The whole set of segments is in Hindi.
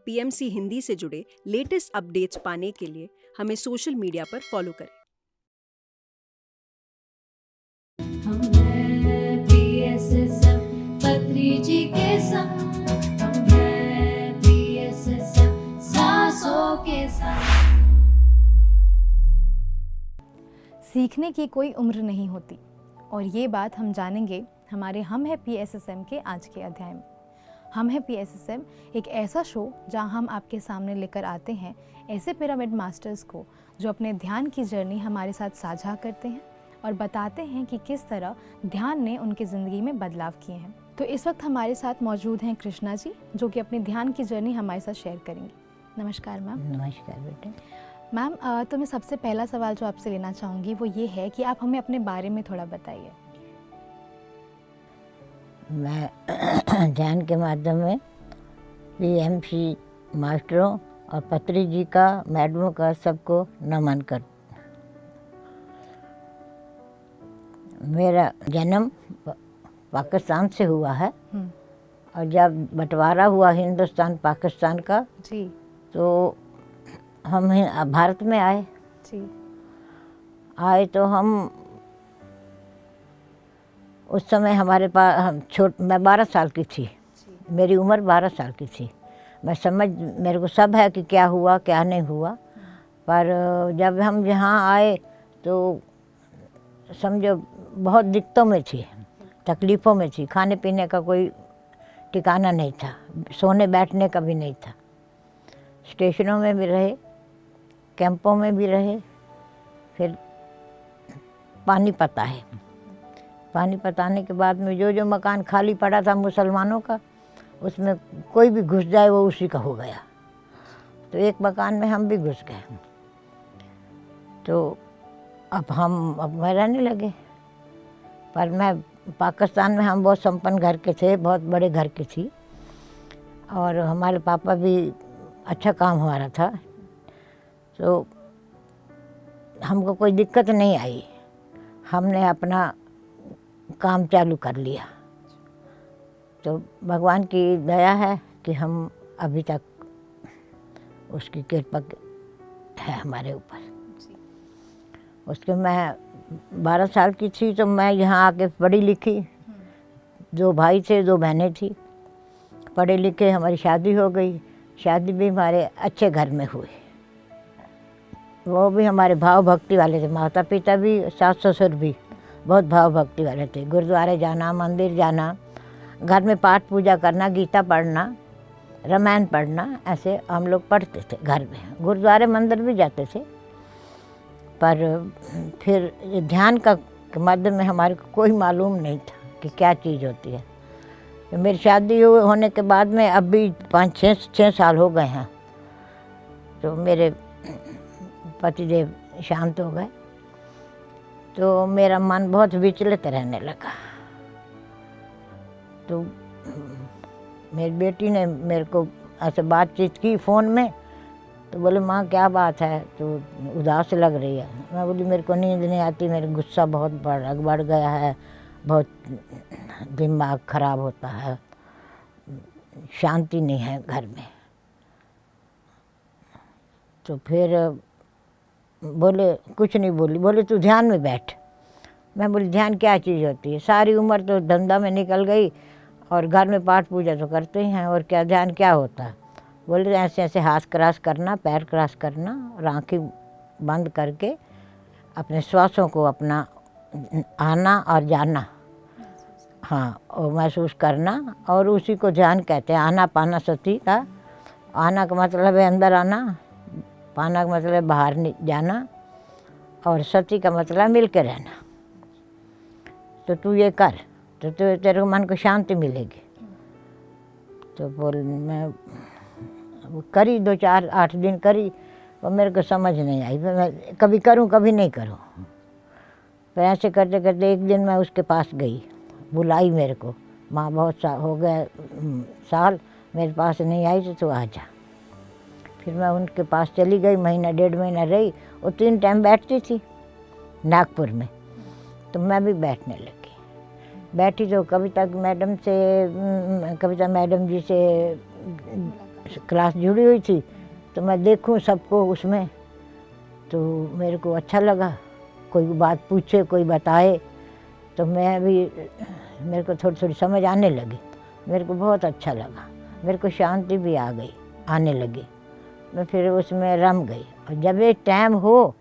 पीएमसी हिंदी से जुड़े लेटेस्ट अपडेट्स पाने के लिए हमें सोशल मीडिया पर फॉलो करें। हम हैं PSSM पत्री जी के संग, हम हैं PSSM सांसों के संग। सीखने की कोई उम्र नहीं होती और ये बात हम जानेंगे हमारे हम है PSSM के आज के अध्याय में। हम है PSSM एक ऐसा शो जहां हम आपके सामने लेकर आते हैं ऐसे पिरामिड मास्टर्स को जो अपने ध्यान की जर्नी हमारे साथ साझा करते हैं और बताते हैं कि किस तरह ध्यान ने उनकी ज़िंदगी में बदलाव किए हैं। तो इस वक्त हमारे साथ मौजूद हैं कृष्णा जी, जो कि अपनी ध्यान की जर्नी हमारे साथ शेयर करेंगी। नमस्कार मैम। नमस्कार बेटे। मैम तो मैं सबसे पहला सवाल जो आपसे लेना चाहूँगी वो ये है कि आप हमें अपने बारे में थोड़ा बताइए। मैं ध्यान के माध्यम में पीएमसी मास्टरों और पत्री जी का, मैडमों का, सबको नमन कर। मेरा जन्म पाकिस्तान से हुआ है और जब बंटवारा हुआ हिंदुस्तान पाकिस्तान का जी, तो हम भारत में आए। जी, आए तो हम उस समय हमारे पास मैं 12 साल की थी। मेरी उम्र 12 साल की थी। मेरे को सब है कि क्या हुआ क्या नहीं हुआ, पर जब हम यहाँ आए तो समझो बहुत दिक्कतों में थी, तकलीफ़ों में थी। खाने पीने का कोई ठिकाना नहीं था, सोने बैठने का भी नहीं था। स्टेशनों में भी रहे, कैंपों में भी रहे। फिर पानी पता है, पानी पताने के बाद में जो जो मकान खाली पड़ा था मुसलमानों का, उसमें कोई भी घुस जाए वो उसी का हो गया। तो एक मकान में हम भी घुस गए। तो अब मैं रहने लगे। पर मैं पाकिस्तान में हम बहुत संपन्न घर के थे, बहुत बड़े घर की थी और हमारे पापा भी अच्छा काम हमारा था, तो हमको कोई दिक्कत नहीं आई। हमने अपना काम चालू कर लिया। तो भगवान की दया है कि हम अभी तक उसकी कृपा है हमारे ऊपर। उसके मैं 12 साल की थी तो मैं यहाँ आके पढ़ी लिखी। 2 भाई थे, 2 बहनें थी। पढ़े लिखे, हमारी शादी हो गई। शादी भी हमारे अच्छे घर में हुई। वो भी हमारे भाव भक्ति वाले थे, माता पिता भी, सास ससुर भी बहुत भाव भक्ति वाले थे। गुरुद्वारे जाना, मंदिर जाना, घर में पाठ पूजा करना, गीता पढ़ना, रामायण पढ़ना, ऐसे हम लोग पढ़ते थे घर में। गुरुद्वारे मंदिर भी जाते थे। पर फिर ध्यान का माध्यम में हमारे को कोई मालूम नहीं था कि क्या चीज़ होती है। तो मेरी शादी होने के बाद में अब भी 5-6 साल हो गए हैं, तो मेरे पतिदेव शांत हो गए। तो मेरा मन बहुत विचलित रहने लगा। तो मेरी बेटी ने मेरे को ऐसे बातचीत की फ़ोन में, तो बोले माँ क्या बात है, तो उदास लग रही है। मैं बोली मेरे को नींद नहीं आती, मेरा गुस्सा बहुत बढ़ गया है, बहुत दिमाग खराब होता है, शांति नहीं है घर में। तो फिर बोले, कुछ नहीं बोली, बोले तू ध्यान में बैठ। मैं बोली ध्यान क्या चीज़ होती है, सारी उम्र तो धंधा में निकल गई और घर में पाठ पूजा तो करते ही हैं, और क्या ध्यान क्या होता है। बोले ऐसे ऐसे हाथ क्रॉस करना, पैर क्रॉस करना और आँखें बंद करके अपने श्वासों को अपना आना और जाना, हाँ, और महसूस करना, और उसी को ध्यान कहते हैं। आना पाना सती का, आना का मतलब है अंदर आना, पाना का मतलब है बाहर जाना, और सती का मतलब मिल के रहना। तो तू ये कर तो तेरे को मन को शांति मिलेगी। तो बोल मैं करी 2-4-8 दिन करी, और मेरे को समझ नहीं आई। फिर मैं कभी करूं कभी नहीं करूं। फिर ऐसे करते करते एक दिन मैं उसके पास गई, बुलाई मेरे को, माँ बहुत हो गए साल मेरे पास नहीं आई, तो तू आ जा। फिर मैं उनके पास चली गई, 1-1.5 महीना रही। वो 3 टाइम बैठती थी नागपुर में, तो मैं भी बैठने लगी। बैठी तो कविता मैडम जी से क्लास जुड़ी हुई थी, तो मैं देखूं सबको उसमें, तो मेरे को अच्छा लगा। कोई बात पूछे, कोई बताए, तो मैं भी, मेरे को थोड़ी थोड़ी समझ आने लगी। मेरे को बहुत अच्छा लगा, मेरे को शांति भी आ गई, आने लगी। मैं फिर उसमें रम गई। और जब एक टाइम हो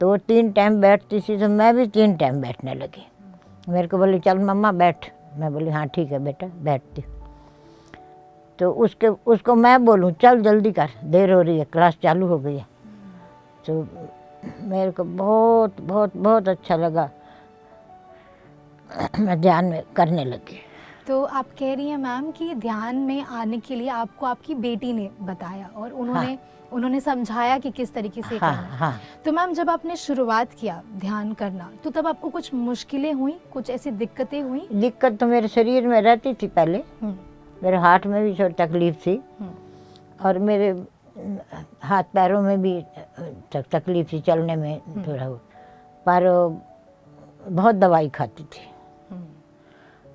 तो वो 3 टाइम बैठती थी, तो मैं भी 3 टाइम बैठने लगी। मेरे को बोली चल मम्मा बैठ, मैं बोली हाँ ठीक है बेटा बैठती। तो उसको मैं बोलूँ चल जल्दी कर, देर हो रही है, क्लास चालू हो गई है। तो मेरे को बहुत बहुत बहुत अच्छा लगा, मैं ध्यान में करने लगी। तो आप कह रही हैं मैम कि ध्यान में आने के लिए आपको आपकी बेटी ने बताया और उन्होंने समझाया कि किस तरीके से हाँ, करना है। हाँ। तो मैम जब आपने शुरुआत किया ध्यान करना, तो तब आपको कुछ मुश्किलें हुई, कुछ ऐसी दिक्कतें हुई? दिक्कत तो मेरे शरीर में रहती थी पहले, मेरे हार्ट में भी थोड़ी तकलीफ थी और मेरे हाथ पैरों में भी तकलीफ थी, चलने में थोड़ा वो, पर बहुत दवाई खाती थी।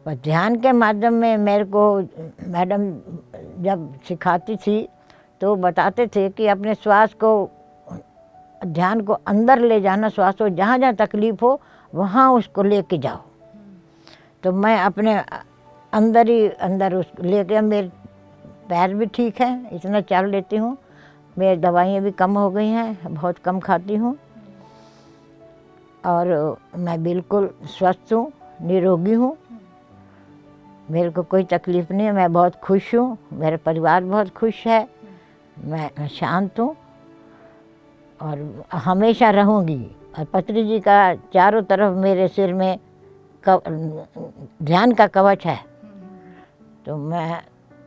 पर ध्यान के माध्यम में मेरे को मैडम जब सिखाती थी तो बताते थे कि अपने श्वास को, ध्यान को अंदर ले जाना, श्वास को जहाँ जहाँ तकलीफ हो वहाँ उसको लेके जाओ। तो मैं अपने अंदर ही अंदर उसको लेके, मेरे पैर भी ठीक है, इतना चल लेती हूँ, मेरी दवाइयाँ भी कम हो गई हैं, बहुत कम खाती हूँ और मैं बिल्कुल स्वस्थ हूँ, निरोगी हूँ, मेरे को कोई तकलीफ़ नहीं है, मैं बहुत खुश हूँ, मेरा परिवार बहुत खुश है, मैं शांत हूँ और हमेशा रहूँगी। और पत्री जी का चारों तरफ मेरे सिर में ध्यान का कवच है, तो मैं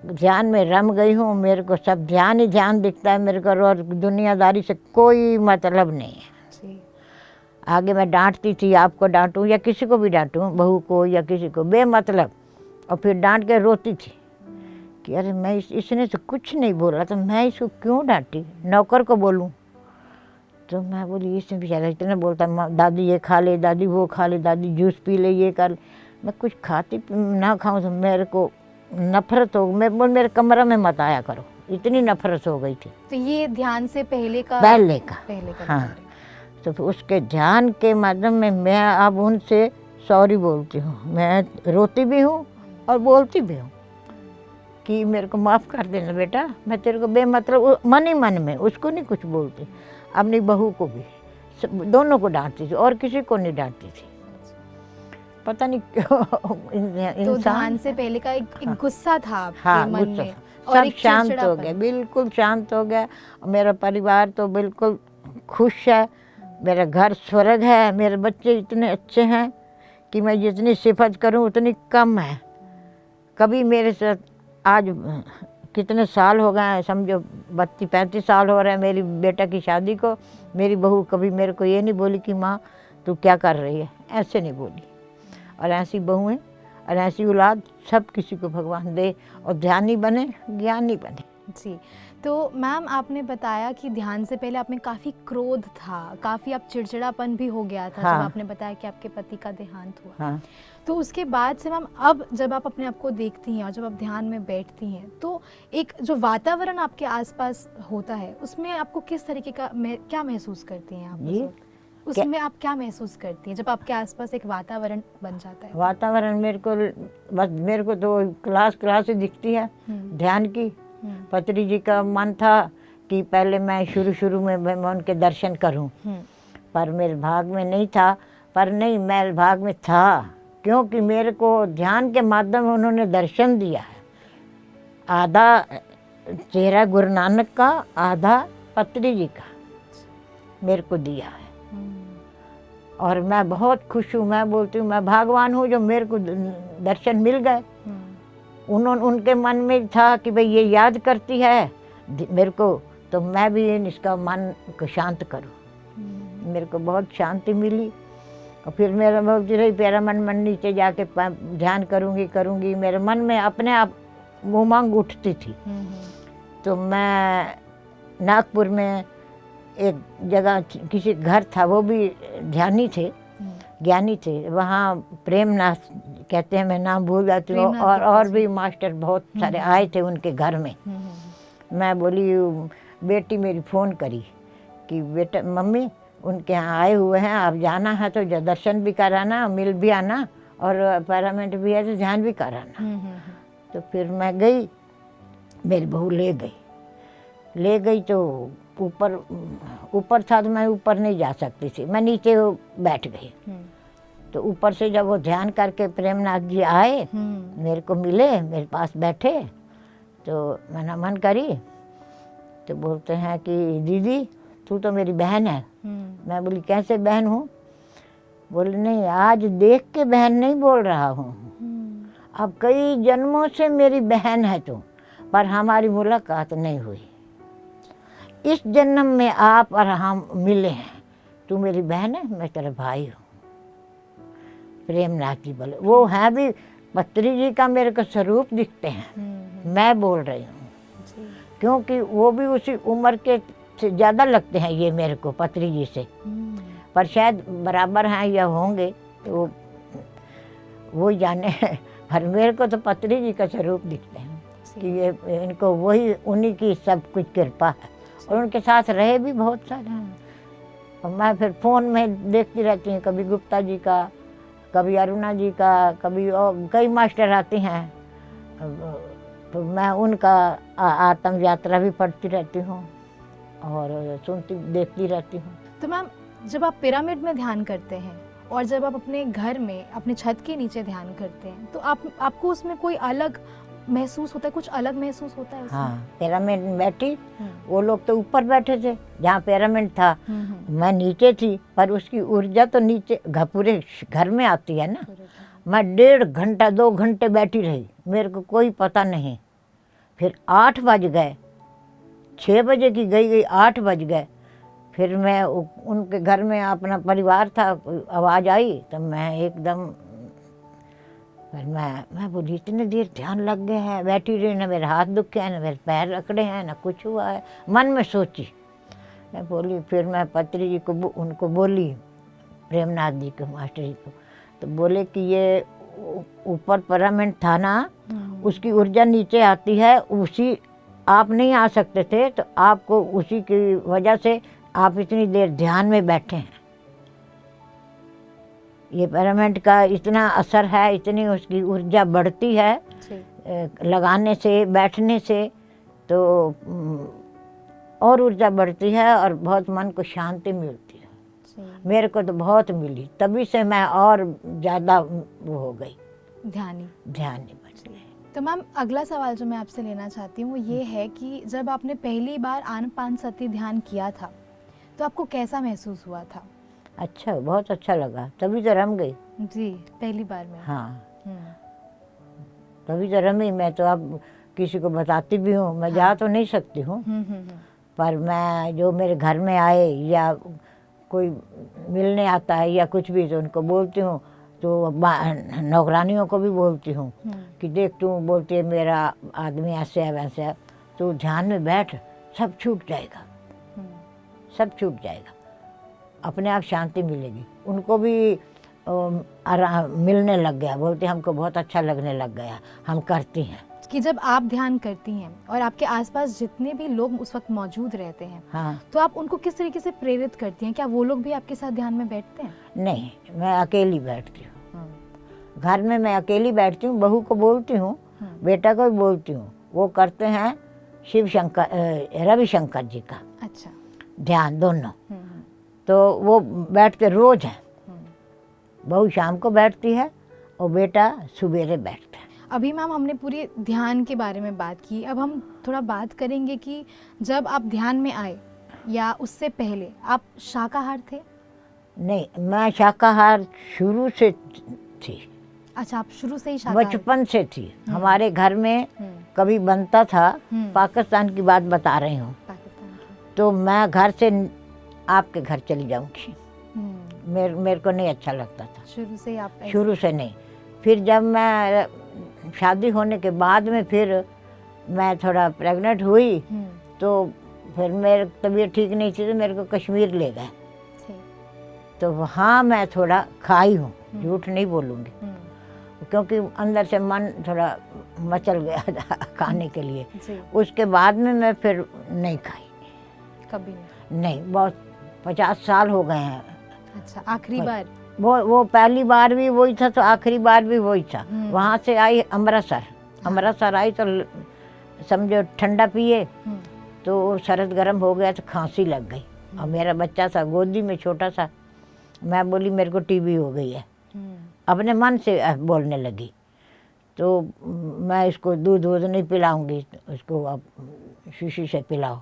ध्यान में रम गई हूँ। मेरे को सब ध्यान ही ध्यान दिखता है, मेरे को और दुनियादारी से कोई मतलब नहीं है। आगे मैं डांटती थी, आपको डांटूं या किसी को भी डांटूं, बहू को या किसी को, बेमतलब, और फिर डांट के रोती थी कि अरे मैं इसने तो कुछ नहीं बोला, तो मैं इसको क्यों डांटी, नौकर को बोलूं। तो मैं बोली इसने बेचारा इतना बोलता, दादी ये खा ले, दादी वो खा ले, दादी जूस पी ले, ये कर ले। मैं कुछ खाती ना खाऊं तो मेरे को नफरत हो, मेरे कमरा में मत आया करो, इतनी नफरत हो गई थी। तो ये ध्यान से पहले का हाँ। तो उसके ध्यान के माध्यम में मैं अब उनसे सॉरी बोलती हूँ, मैं रोती भी हूँ और बोलती भी हूँ कि मेरे को माफ़ कर देना बेटा, मैं तेरे को बेमतलब मन ही मन में उसको नहीं कुछ बोलती, अपनी बहू को भी, दोनों को डांटती थी और किसी को नहीं डांटती थी, पता नहीं क्यों। तो ध्यान से पहले का एक गुस्सा था आपके मन में और सब एक शांत हो गया, बिल्कुल शांत हो गया। मेरा परिवार तो बिल्कुल खुश है, मेरा घर स्वर्ग है, मेरे बच्चे इतने अच्छे हैं कि मैं जितनी सिफत करूं उतनी कम है। कभी मेरे साथ, आज कितने साल हो गए हैं, समझो 32-35 साल हो रहे हैं मेरी बेटा की शादी को, मेरी बहू कभी मेरे को ये नहीं बोली कि माँ तू क्या कर रही है, ऐसे नहीं बोली। और ऐसी बहुएं और ऐसी औलाद सब किसी को भगवान दे और ध्यानी बने, ज्ञानी बने। जी। तो मैम आपने बताया कि ध्यान से पहले आप में काफ़ी क्रोध था, काफ़ी आप चिड़चिड़ापन भी हो गया था। हाँ। जब आपने बताया कि आपके पति का देहांत हुआ। हाँ। तो उसके बाद से मैम अब जब आप अपने आप को देखती हैं और जब आप ध्यान में बैठती हैं, तो एक जो वातावरण आपके आसपास होता है उसमें आपको किस तरीके का क्या महसूस करती हैं आप? जी? उसमें आप क्या महसूस करती हैं जब आपके आसपास एक वातावरण बन जाता है? वातावरण मेरे को बस, मेरे को तो क्लास ही दिखती है ध्यान की। पत्री जी का मन था कि पहले मैं शुरू में मैं उनके दर्शन करूं, पर मेरे भाग में नहीं था। पर नहीं, मेरे भाग में था, क्योंकि मेरे को ध्यान के माध्यम में उन्होंने दर्शन दिया है। आधा चेहरा गुरु नानक का, आधा पत्री जी का मेरे को दिया है और मैं बहुत खुश हूँ। मैं बोलती हूँ मैं भगवान हूँ जो मेरे को दर्शन मिल गए। उनके मन में था कि भाई ये याद करती है मेरे को, तो मैं भी इसका मन को शांत करूं। मेरे को बहुत शांति मिली और फिर मेरा बोलती रही मेरा मन नीचे जाके ध्यान करूंगी। मेरे मन में अपने आप उमंग उठती थी। तो मैं नागपुर में एक जगह किसी घर था, वो भी ध्यानी थे, ज्ञानी थे, वहाँ प्रेमनाथ कहते हैं, मैं नाम भूल जाती हूँ, और भी मास्टर बहुत सारे आए थे उनके घर में। मैं बोली बेटी मेरी फ़ोन करी कि बेटा मम्मी उनके यहाँ आए हुए हैं, आप जाना है तो दर्शन भी कराना, मिल भी आना और पैरामेंट भी है तो ध्यान भी कराना। तो फिर मैं गई, मेरी बहू ले गई तो ऊपर था तो मैं ऊपर नहीं जा सकती थी, मैं नीचे बैठ गई। तो ऊपर से जब वो ध्यान करके प्रेमनाथ जी आए, मेरे को मिले, मेरे पास बैठे, तो मैं नमन करी तो बोलते हैं कि दीदी तू तो मेरी बहन है। मैं बोली कैसे बहन हूँ? बोले नहीं, आज देख के बहन नहीं बोल रहा हूँ, अब कई जन्मों से मेरी बहन है तू, पर हमारी मुलाकात नहीं हुई। इस जन्म में आप और हम मिले हैं, तू मेरी बहन है, मैं तेरा भाई हूँ। प्रेमनाथ जी बोले, वो हैं भी पत्री जी का मेरे को स्वरूप दिखते हैं, मैं बोल रही हूँ, क्योंकि वो भी उसी उम्र के से ज़्यादा लगते हैं ये मेरे को पत्री जी से, पर शायद बराबर हैं या होंगे तो वो जाने। पर मेरे को तो पत्री जी का स्वरूप दिखते हैं कि ये इनको वही उन्हीं की सब कुछ कृपा है, और उनके साथ रहे भी बहुत सारे हैं। और मैं फिर फ़ोन में देखती रहती हूँ, कभी गुप्ता जी का, कभी अरुणा जी का, कभी और कई मास्टर आते हैं, तो मैं उनका आत्म यात्रा भी पढ़ती रहती हूँ और सुनती देखती रहती हूँ। तो मैम जब आप पिरामिड में ध्यान करते हैं और जब आप अपने घर में अपने छत के नीचे ध्यान करते हैं तो आपको उसमें कोई अलग महसूस होता है, कुछ अलग महसूस होता है उसमें? हाँ, पिरामिड में बैठी, वो लोग तो ऊपर बैठे थे जहाँ पिरामिड था, मैं नीचे थी, पर उसकी ऊर्जा तो नीचे पूरे घर में आती है ना। मैं 1.5 घंटा 2 घंटे बैठी रही, मेरे को कोई पता नहीं। फिर 8 बज गए, 6 बजे की गई 8 बज गए, फिर मैं उनके घर में अपना परिवार था, आवाज़ आई तो मैं एकदम, फिर मैं बोली इतने देर ध्यान लग गए हैं, बैठी रही, ना मेरे हाथ दुखे हैं, ना मेरे पैर अकड़े हैं, ना कुछ हुआ है। मन में सोची, मैं बोली, फिर मैं पत्री जी को उनको बोली, प्रेमनाथ जी को, मास्टर जी को, तो बोले कि ये ऊपर पिरामिड था ना, उसकी ऊर्जा नीचे आती है, उसी आप नहीं आ सकते थे, तो आपको उसी की वजह से आप इतनी देर ध्यान में बैठे हैं। ये पिरामिड का इतना असर है, इतनी उसकी ऊर्जा बढ़ती है लगाने से, बैठने से, तो और ऊर्जा बढ़ती है और बहुत मन को शांति मिलती है। मेरे को तो बहुत मिली, तभी से मैं और ज़्यादा वो हो गई, ध्यानी बन गई। तो मैम अगला सवाल जो मैं आपसे लेना चाहती हूँ वो ये है कि जब आपने पहली बार आनापानसति ध्यान किया था तो आपको कैसा महसूस हुआ था? अच्छा, बहुत अच्छा लगा, तभी तो रम गई जी, पहली बार में। हाँ, तभी तो रमी। मैं तो अब किसी को बताती भी हूँ, मैं जा तो नहीं सकती हूँ, पर मैं जो मेरे घर में आए या कोई मिलने आता है या कुछ भी, तो उनको बोलती हूँ, तो नौकरानियों को भी बोलती हूँ कि देख तू, बोलती है मेरा आदमी ऐसे है वैसे है, तो ध्यान में बैठ, सब छूट जाएगा, सब छूट जाएगा, अपने आप शांति मिलेगी। उनको भी मिलने लग गया, बोलते हमको बहुत अच्छा लगने लग गया, हम करती हैं। कि जब आप ध्यान करती हैं और आपके आसपास जितने भी लोग उस वक्त मौजूद रहते हैं, हाँ, तो आप उनको किस तरीके से प्रेरित करती हैं? क्या वो लोग भी आपके साथ ध्यान में बैठते हैं? नहीं, मैं अकेली बैठती हूँ, घर में मैं अकेली बैठती हूँ। बहू को बोलती हूँ, बेटा को भी बोलती हूँ, वो करते हैं शिव शंकर, रविशंकर जी का अच्छा ध्यान, दोनों। तो वो बैठते रोज हैं, बहू शाम को बैठती है और बेटा सवेरे बैठता है। अभी मैम हमने पूरी ध्यान के बारे में बात की, अब हम थोड़ा बात करेंगे कि जब आप ध्यान में आए या उससे पहले आप शाकाहार थे? नहीं, मैं शाकाहार शुरू से थी। अच्छा, आप शुरू से ही शाकाहार? बचपन से थी। हमारे घर में कभी बनता था, पाकिस्तान की बात बता रही हूँ, तो मैं घर से आपके घर चली जाऊंगी, मेरे को नहीं अच्छा लगता था शुरू से। आप शुरू से नहीं। फिर जब मैं शादी होने के बाद में फिर मैं थोड़ा प्रेग्नेंट हुई, तो फिर मेरी तबीयत ठीक नहीं थी, तो मेरे को कश्मीर ले गए, तो वहाँ मैं थोड़ा खाई हूँ, झूठ नहीं बोलूँगी, क्योंकि अंदर से मन थोड़ा मचल गया खाने के लिए। जी। उसके बाद में मैं फिर नहीं खाई। कभी नहीं। नहीं, बहुत 50 साल हो गए हैं। अच्छा, आखिरी पर- बार। वो पहली बार भी वही था तो आखिरी बार भी वही था। वहाँ से आई अमृतसर, अमृतसर आई तो समझो ठंडा पिए तो शरद गर्म हो गया तो खांसी लग गई। और मेरा बच्चा था गोदी में छोटा सा, मैं बोली मेरे को टीबी हो गई है, अपने मन से बोलने लगी। तो मैं इसको दूध वूध नहीं पिलाऊंगी, उसको अब शीशी से पिलाओ,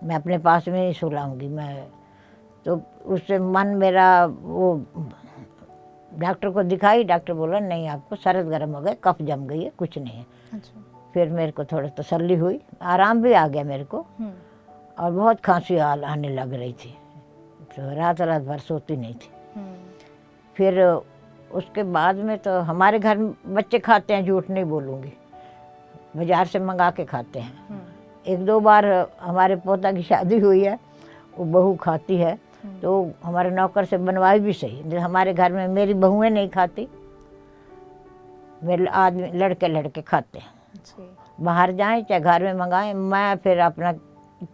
मैं अपने पास में ही सुलाऊंगी मैं। तो उससे मन मेरा वो डॉक्टर को दिखाई, डॉक्टर बोला नहीं आपको शरद गर्म हो गए, कफ जम गई है, कुछ नहीं है। अच्छा। फिर मेरे को थोड़ा तसल्ली हुई, आराम भी आ गया मेरे को। और बहुत खांसी आने लग रही थी, तो रात रात भर सोती नहीं थी। फिर उसके बाद में तो हमारे घर में बच्चे खाते हैं, झूठ नहीं बोलूँगी, बाजार से मंगा के खाते हैं। एक दो बार हमारे पोता की शादी हुई है, वो बहू खाती है, तो हमारे नौकर से बनवाई भी सही। हमारे घर में मेरी बहुएं नहीं खाती, मेरे आदमी लड़के खाते हैं। बाहर जाएं चाहे घर में मंगाएं, मैं फिर अपना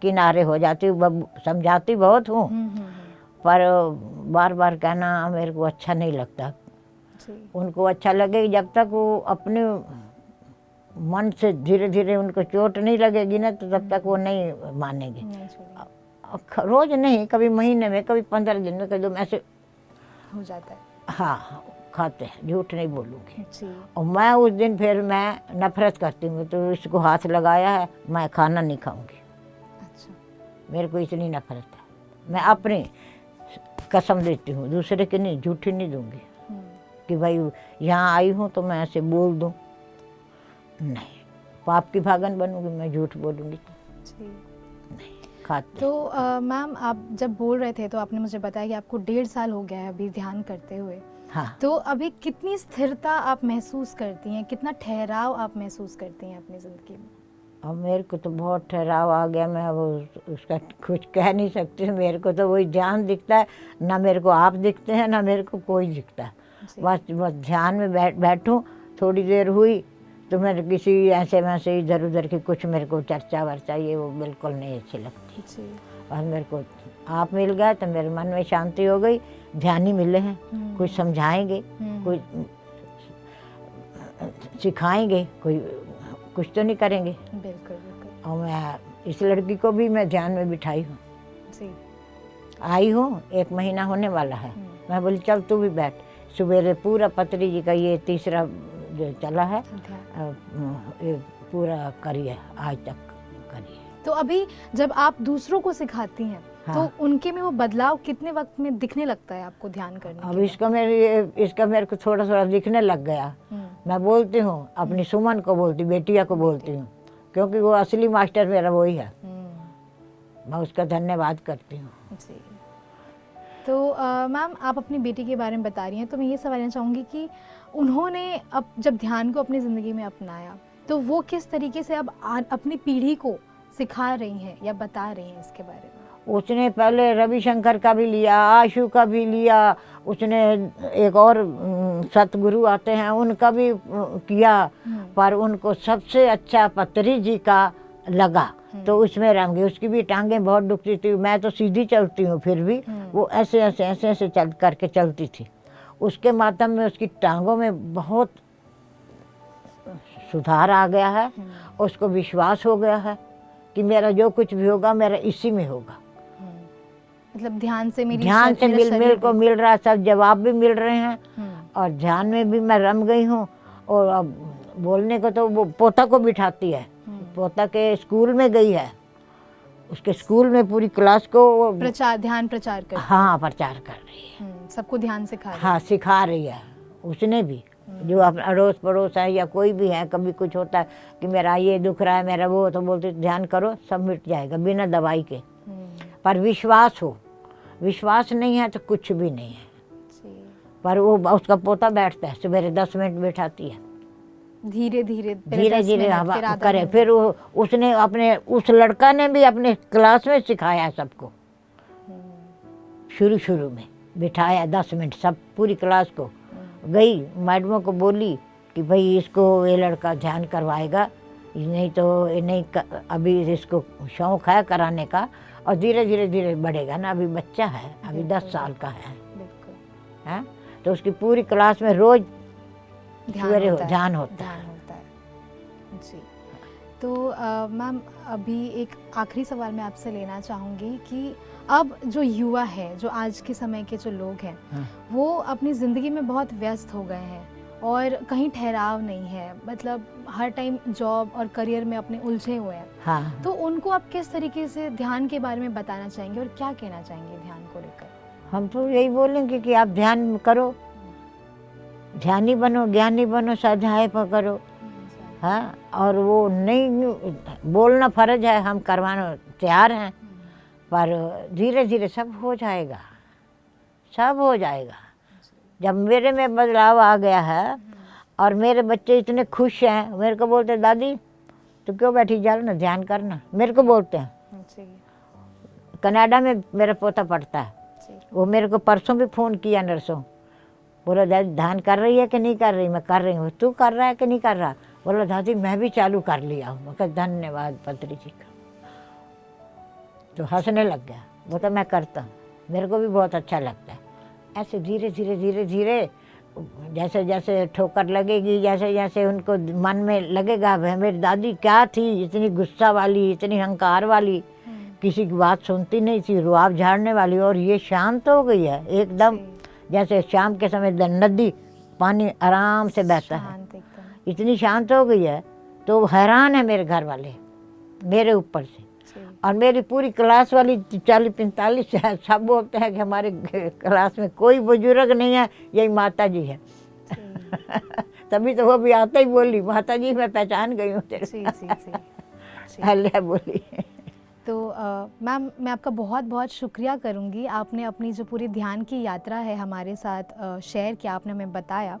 किनारे हो जाती हूँ, समझाती बहुत हूँ, पर बार बार कहना मेरे को अच्छा नहीं लगता। उनको अच्छा लगे जब तक वो अपने मन से धीरे धीरे उनको चोट नहीं लगेगी ना, तो तब तक वो नहीं मानेंगे। रोज नहीं, कभी महीने में, कभी 15 दिन में, कभी ऐसे हो जाता है। हाँ खाते हैं, झूठ नहीं बोलूँगी। जी। और मैं उस दिन फिर मैं नफरत करती हूँ, तो इसको हाथ लगाया है, मैं खाना नहीं खाऊंगी। अच्छा। मेरे को इतनी नफरत है, मैं अपनी कसम देती हूँ, दूसरे की नहीं, झूठी नहीं दूंगी कि भाई यहाँ आई हूँ तो मैं ऐसे बोल दूँ, नहीं, पाप की भागन बनूंगी मैं, झूठ बोलूँगी तो नहीं खाते। तो मैम आप जब बोल रहे थे तो आपने मुझे बताया कि आपको 1.5 साल हो गया है अभी ध्यान करते हुए। हाँ। तो अभी कितनी स्थिरता आप महसूस करती हैं, कितना ठहराव आप महसूस करती हैं अपनी ज़िंदगी में? अब मेरे को तो बहुत ठहराव आ गया, मैं वो उसका कुछ कह नहीं सकती। मेरे को तो वही ध्यान दिखता है, ना मेरे को आप दिखते हैं ना मेरे को कोई दिखता है। बस ध्यान में बैठूं, थोड़ी देर हुई तो मेरे किसी ऐसे वैसे इधर उधर की कुछ मेरे को चर्चा वर्चा ये वो बिल्कुल नहीं अच्छी लगती। और मेरे को आप मिल गए तो मेरे मन में शांति हो गई। ध्यानी मिले हैं, कुछ समझाएंगे, कुछ सिखाएंगे, कोई कुछ तो नहीं करेंगे। बिल्कुल बिल्कुल। और मैं इस लड़की को भी मैं ध्यान में बिठाई हूँ। जी। आई हूँ, 1 महीना होने वाला है। मैं बोली चल तू भी बैठ। सवेरे पूरा पत्री जी का ये 3रा जो चला है, ये पूरा करिए, आज तक करिए। तो अभी जब आप दूसरों को सिखाती हैं, हाँ। तो उनके में वो बदलाव कितने वक्त में दिखने लगता है आपको ध्यान करने अब के इसका मेरे को थोड़ा थोड़ा दिखने लग गया। मैं बोलती हूँ, अपनी सुमन को बोलती, बेटिया को बोलती हूँ, क्योंकि वो असली मास्टर मेरा वही है। मैं उसका धन्यवाद करती हूँ। जी। तो मैम आप अपनी बेटी के बारे में बता रही हैं, तो मैं ये सवाल चाहूँगी कि उन्होंने अब जब ध्यान को अपनी ज़िंदगी में अपनाया तो वो किस तरीके से अब अपनी पीढ़ी को सिखा रही हैं या बता रही हैं इसके बारे में? उसने पहले रविशंकर का भी लिया, आशु का भी लिया, उसने एक और सतगुरु आते हैं उनका भी किया, पर उनको सबसे अच्छा पत्री जी का लगा, तो उसमें रम गई। उसकी भी टांगें बहुत दुखती थी, मैं तो सीधी चलती हूँ, फिर भी वो ऐसे ऐसे ऐसे ऐसे चल करके चलती थी। उसके माध्यम में उसकी टांगों में बहुत सुधार आ गया है। उसको विश्वास हो गया है कि मेरा जो कुछ भी होगा मेरा इसी में होगा। मतलब ध्यान से ध्यान से मिल रहा है, सब जवाब भी मिल रहे हैं, और ध्यान में भी मैं रम गई हूँ। और अब बोलने को तो वो पोता को बिठाती है, पोता के स्कूल में गई है, उसके स्कूल में पूरी क्लास को ध्यान प्रचार कर, हाँ प्रचार कर रही है, सबको ध्यान सिखा रही है। हाँ सिखा रही है। उसने भी जो अपना अड़ोस पड़ोस है या कोई भी है, कभी कुछ होता है कि मेरा ये दुख रहा है, मेरा वो, तो बोलते ध्यान करो सब मिट जाएगा बिना दवाई के। पर विश्वास हो, विश्वास नहीं है तो कुछ भी नहीं है। पर वो उसका पोता बैठता है, सवेरे 10 मिनट बैठाती है, धीरे धीरे करे। फिर उसने अपने उस लड़का ने भी अपने क्लास में सिखाया सबको, शुरू में बिठाया 10 मिनट, सब पूरी क्लास को गई, मैडमों को बोली कि भाई इसको ये लड़का ध्यान करवाएगा, नहीं तो ये नहीं अभी इसको शौक़ है कराने का, और धीरे धीरे धीरे बढ़ेगा ना। अभी बच्चा है, अभी 10 साल का है, बिल्कुल हैं? तो उसकी पूरी क्लास में रोज़ सवेरे ध्यान होता है। जी। तो मैम अभी एक आखिरी सवाल मैं आपसे लेना चाहूँगी कि अब जो युवा है, जो आज के समय के जो लोग हैं, वो अपनी ज़िंदगी में बहुत व्यस्त हो गए हैं और कहीं ठहराव नहीं है, मतलब हर टाइम जॉब और करियर में अपने उलझे हुए हैं। हाँ, तो उनको आप किस तरीके से ध्यान के बारे में बताना चाहेंगे और क्या कहना चाहेंगे ध्यान को लेकर? हम तो यही बोलेंगे कि आप ध्यान करो, ध्यानी बनो, ज्ञानी बनो, स्वाध्याय पर करो। हाँ, और वो नहीं बोलना फर्ज है, हम करवाना तैयार हैं, पर धीरे धीरे सब हो जाएगा, सब हो जाएगा। जब मेरे में बदलाव आ गया है और मेरे बच्चे इतने खुश हैं, मेरे को बोलते हैं दादी तो क्यों बैठी जा ना, ध्यान करना, मेरे को बोलते हैं। कनाडा में मेरा पोता पढ़ता है, वो मेरे को परसों भी फ़ोन किया, नरसों, बोला दादी ध्यान कर रही है कि नहीं कर रही? मैं कर रही हूँ। तू कर रहा है कि नहीं कर रहा? बोला दादी मैं भी चालू कर लिया हूँ। मैं कहा धन्यवाद पत्री जी का। तो हंसने लग गया, वो तो मैं करता हूँ, मेरे को भी बहुत अच्छा लगता है। ऐसे धीरे धीरे धीरे धीरे जैसे जैसे ठोकर लगेगी, जैसे जैसे उनको मन में लगेगा मेरी दादी क्या थी, इतनी गुस्सा वाली, इतनी अहंकार वाली, किसी की बात सुनती नहीं थी, रुआब झाड़ने वाली, और ये शांत हो गई है एकदम। जैसे शाम के समय नदी पानी आराम से बहता है, इतनी शांत हो गई है। तो हैरान है मेरे घर वाले मेरे ऊपर से, और मेरी पूरी क्लास वाली 40-45 है, सब बोलते हैं कि हमारे क्लास में कोई बुजुर्ग नहीं है, यही माता जी है। तभी तो वो भी आता ही बोली माता जी मैं पहचान गई हूँ तेरे। हल्ला बोली। तो मैम मैं आपका बहुत बहुत शुक्रिया करूँगी, आपने अपनी जो पूरी ध्यान की यात्रा है हमारे साथ शेयर किया, आपने हमें बताया।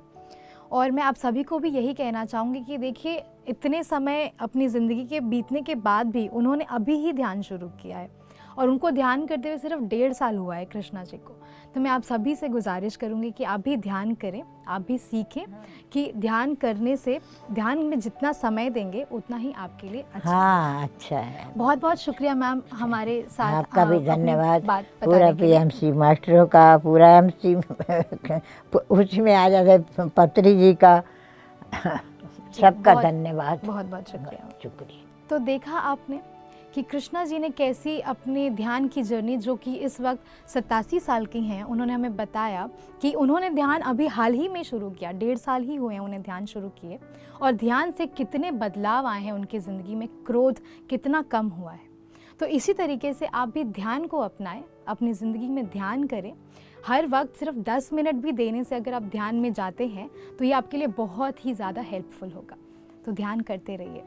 और मैं आप सभी को भी यही कहना चाहूँगी कि देखिए इतने समय अपनी ज़िंदगी के बीतने के बाद भी उन्होंने अभी ही ध्यान शुरू किया है, और उनको ध्यान करते हुए सिर्फ 1.5 साल हुआ है कृष्णा जी को। तो मैं आप सभी से गुजारिश करूँगी कि आप भी ध्यान करें, आप भी सीखें कि ध्यान करने से, ध्यान में जितना समय देंगे उतना ही आपके लिए अच्छा हाँ, अच्छा है। बहुत बहुत शुक्रिया मैम हमारे साथ। आपका भी धन्यवाद, पूरा पीएमसी मास्टरों का, पूरा एमसी उसमें आ जाते पत्री जी का, सबका धन्यवाद, बहुत बहुत शुक्रिया। शुक्रिया। तो देखा आपने कि कृष्णा जी ने कैसी अपनी ध्यान की जर्नी, जो कि इस वक्त 87 साल की हैं, उन्होंने हमें बताया कि उन्होंने ध्यान अभी हाल ही में शुरू किया, 1.5 साल ही हुए हैं उन्हें ध्यान शुरू किए, और ध्यान से कितने बदलाव आए हैं उनकी ज़िंदगी में, क्रोध कितना कम हुआ है। तो इसी तरीके से आप भी ध्यान को अपनाएं, अपनी ज़िंदगी में ध्यान करें। हर वक्त सिर्फ 10 मिनट भी देने से अगर आप ध्यान में जाते हैं तो ये आपके लिए बहुत ही ज़्यादा हेल्पफुल होगा। तो ध्यान करते रहिए।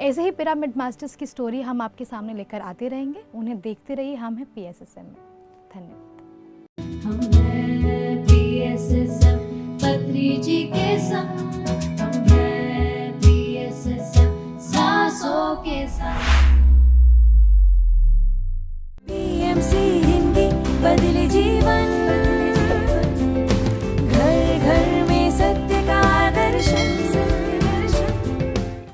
ऐसे ही पिरामिड मास्टर्स की स्टोरी हम आपके सामने लेकर आते रहेंगे, उन्हें देखते रहिए। हम हैं PSSM में। धन्यवाद। हम हैं PSSM पत्री जी के संग, हम हैं PSSM सांसों के संग। PMC